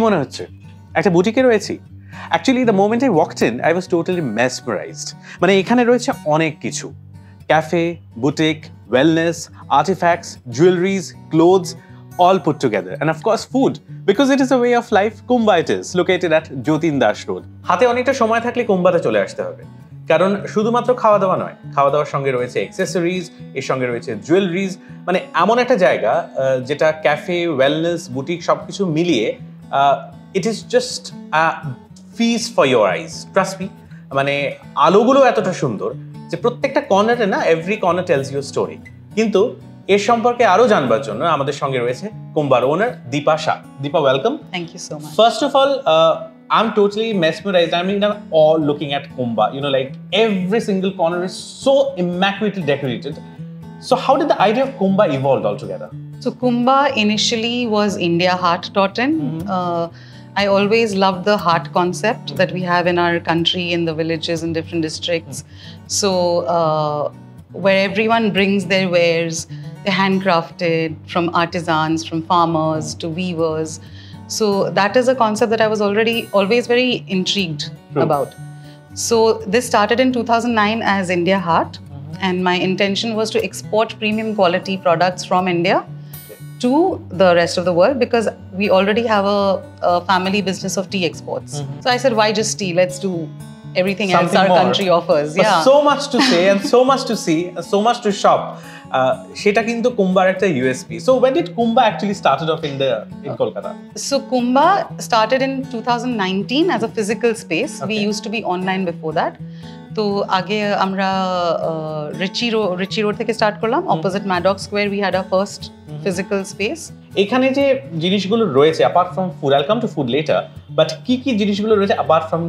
মনে হচ্ছে একটা বুটিকে রয়েছি? Actually, the moment I walked in, I was totally mesmerized. মানে এখানে রয়েছে অনেক কিছু, cafe, boutique, wellness, artifacts, jewelries, clothes, all put together. And of course, food. Because it is a way of life, Kumba it is, located at Jotin Das Road. হাতে অনেকটা সময় থাকলে কুম্বাতে চলে আসতে হবে। কারণ শুধুমাত্র খাওয়া দাওয়া নয়, খাওয়া দাওয়ার সঙ্গে রয়েছে অ্যাক্সেসরিজ, এর সঙ্গে রয়েছে জুয়েলারিজ, মানে এমন একটা জায়গা যেটা ক্যাফে, ওয়েলনেস, বুটিক সবকিছু মিলিয়ে it is just feast for your eyes, trust me. মানে আলোগুলো এতটা সুন্দর যে প্রত্যেকটা কর্নারে না, every corner tells your story. কিন্তু এর সম্পর্কে আরো জানবার জন্য আমাদের সঙ্গে রয়েছে কুম্বার owner Deepa Shah. Deepa, welcome. Thank you so much. First of all, I'm totally mesmerized. I mean, I'm all looking at Kumba. You know, like every single corner is so immaculately decorated. So how did the idea of Kumba evolve altogether? So Kumba initially was India Heart Totten. I always loved the heart concept that we have in our country, in the villages, in different districts. So where everyone brings their wares, they're handcrafted from artisans, from farmers to weavers. So that is a concept that I was always very intrigued about. So this started in 2009 as India Heart, and my intention was to export premium quality products from India to the rest of the world, because we already have a family business of tea exports. So I said, why just tea? Let's do everything else our country offers. But so much to say and so much to see and so much to shop. সেটা কিন্তু কুম্বার একটা USP. So when did Kumba actually started off in Kolkata? So Kumba started in 2019 as a physical space. We used to be online before that. তো আগে আমরা Richi road থেকে start করলাম, opposite Maddox square we had our first physical space. এখানে যে জিনিসগুলো রয়েছে apart from food, I'll come to food later, but কি জিনিসগুলো রয়েছে apart from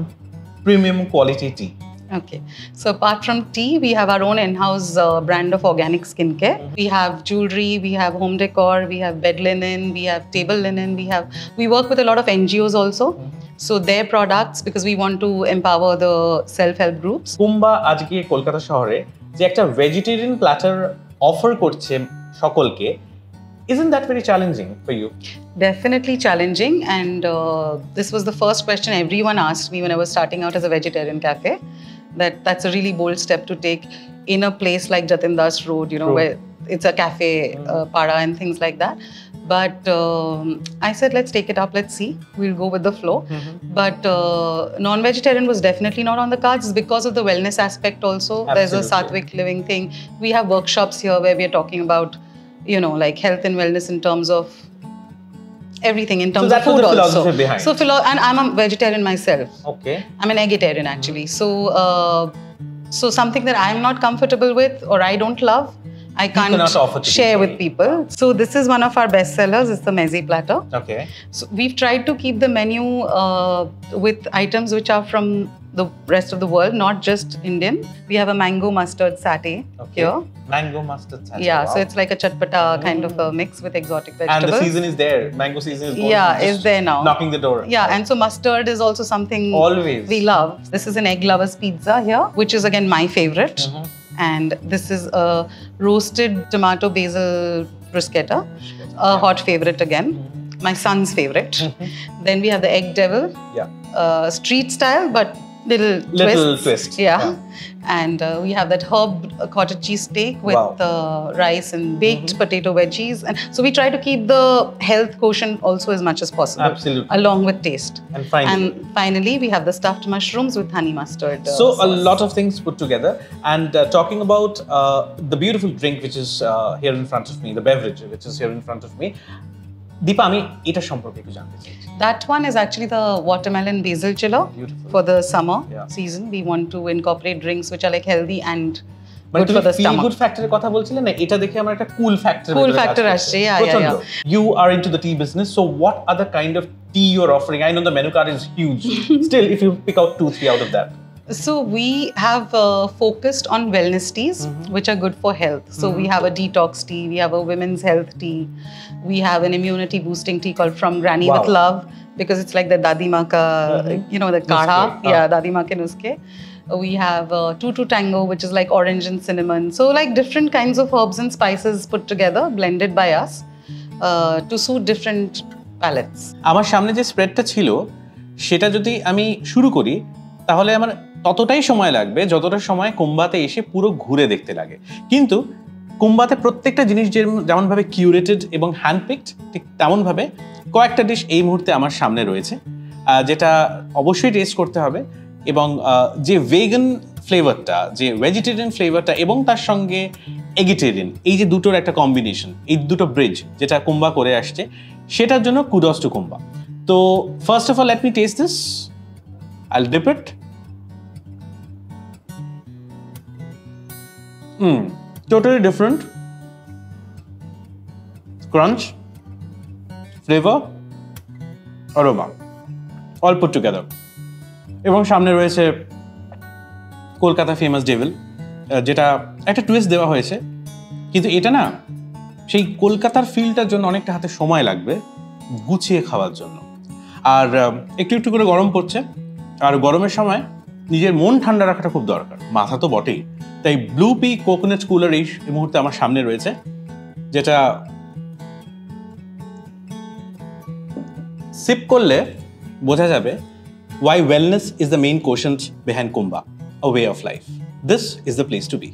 premium quality tea? Okay, so apart from tea, we have our own in-house brand of organic skincare. We have jewelry, we have home decor, we have bed linen, we have table linen, we work with a lot of NGOs also. So their products, because we want to empower the self-help groups. কুম্বা আজকে কলকাতা শহরে যে একটা vegetarian platter offer করছে সকলকে, isn't that very challenging for you? Definitely challenging, and this was the first question everyone asked me when I was starting out as a vegetarian cafe. That's a really bold step to take in a place like Jatin Das Road, you know, where it's a cafe, para and things like that. But I said, let's take it up, let's see. We'll go with the flow. But non-vegetarian was definitely not on the cards because of the wellness aspect also. Absolutely. There's a Sattvic living thing. We have workshops here where we are talking about, you know, like health and wellness in terms of everything, in terms of food also. So that's the philosophy behind. And I'm a vegetarian myself. Okay. I'm an vegetarian actually. So something that I'm not comfortable with or I don't love, I can't share with people. So this is one of our best sellers. It's the mezzi platter. Okay. So we've tried to keep the menu with items which are from the rest of the world, not just Indian. We have a mango mustard satay here. Mango mustard satay. Yeah, wow. So it's like a chatpata kind of a mix with exotic vegetables. And the season is there. Mango season is going. Yeah, is there now. Knocking the door. Yeah, and so mustard is also something always we love. This is an egg lovers pizza here, which is again my favorite. And this is a roasted tomato basil bruschetta, a hot favorite again, my son's favorite. Then we have the egg devil, street style but little twist. Yeah. And we have that herb cottage cheese steak with rice and baked potato veggies. And so we try to keep the health quotient also as much as possible. Absolutely. Along with taste. And finally we have the stuffed mushrooms with honey mustard. So sauce. A lot of things put together. And talking about the beautiful drink which is here in front of me, the beverage which is here in front of me, Deepa, আমি এটা সম্পর্কে একটু জানতে চাই। That one is actually the watermelon basil chiller. Beautiful. For the summer season. We want to incorporate drinks which are like healthy and good for the stomach. Good factor কথা বলছিলে না, এটা দেখে আমার একটা cool factor আসছে। Yeah. You are into the tea business, so what other kind of tea you're offering? I know the menu card is huge. Still, if you pick out 2-3 out of that. So we have focused on wellness teas, which are good for health. So we have a detox tea, we have a women's health tea, we have an immunity boosting tea called From Granny with Love, because it's like the Dadi Ma ka, you know, the kadha. Yeah, Dadi Ma ke nuske. We have Tutu Tango, which is like orange and cinnamon. So like different kinds of herbs and spices put together, blended by us to suit different palates. আমার সামনে যে স্প্রেডটা ছিল সেটা যদি আমি শুরু করি তাহলে আমার ততটাই সময় লাগবে যতটা সময় কুম্বাতে এসে পুরো ঘুরে দেখতে লাগে। কিন্তু কুম্বাতে প্রত্যেকটা জিনিস যেমনভাবে কিউরেটেড এবং হ্যান্ডপিকড, ঠিক তেমনভাবে কয়েকটা ডিশ এই মুহূর্তে আমার সামনে রয়েছে যেটা অবশ্যই টেস্ট করতে হবে। এবং যে ভেগান ফ্লেভারটা, যে ভেজিটেরিয়ান ফ্লেভারটা এবং তার সঙ্গে এগিটেরিয়ান, এই যে দুটোর একটা কম্বিনেশন, এই দুটো ব্রিজ যেটা কুম্বা করে আসছে, সেটার জন্য কুডস টু কুম্বা। তো first of all let me test this. I'll dip it. Totally different. Crunch, flavor, aroma, all put together. এবং সামনে রয়েছে কলকাতা ফেমাস ডেভিল, যেটা একটা টুইস্ট দেওয়া হয়েছে, কিন্তু এটা না সেই কলকাতার ফিলটার জন্য অনেকটা হাতে সময় লাগবে গুছিয়ে খাওয়ার জন্য। আর একটু একটু করে গরম পড়ছে, আর গরমের সময় নিজের মন ঠান্ডা রাখাটা খুব দরকার, মাথা তো বটেই। তাই ব্লু পি কোকোনাট কুলার এই মুহূর্তে আমার সামনে রয়েছে, যেটা সিপ করলে বোঝা যাবে why wellness is the main quotient behind Kumbha, a way of life. This is the place to be.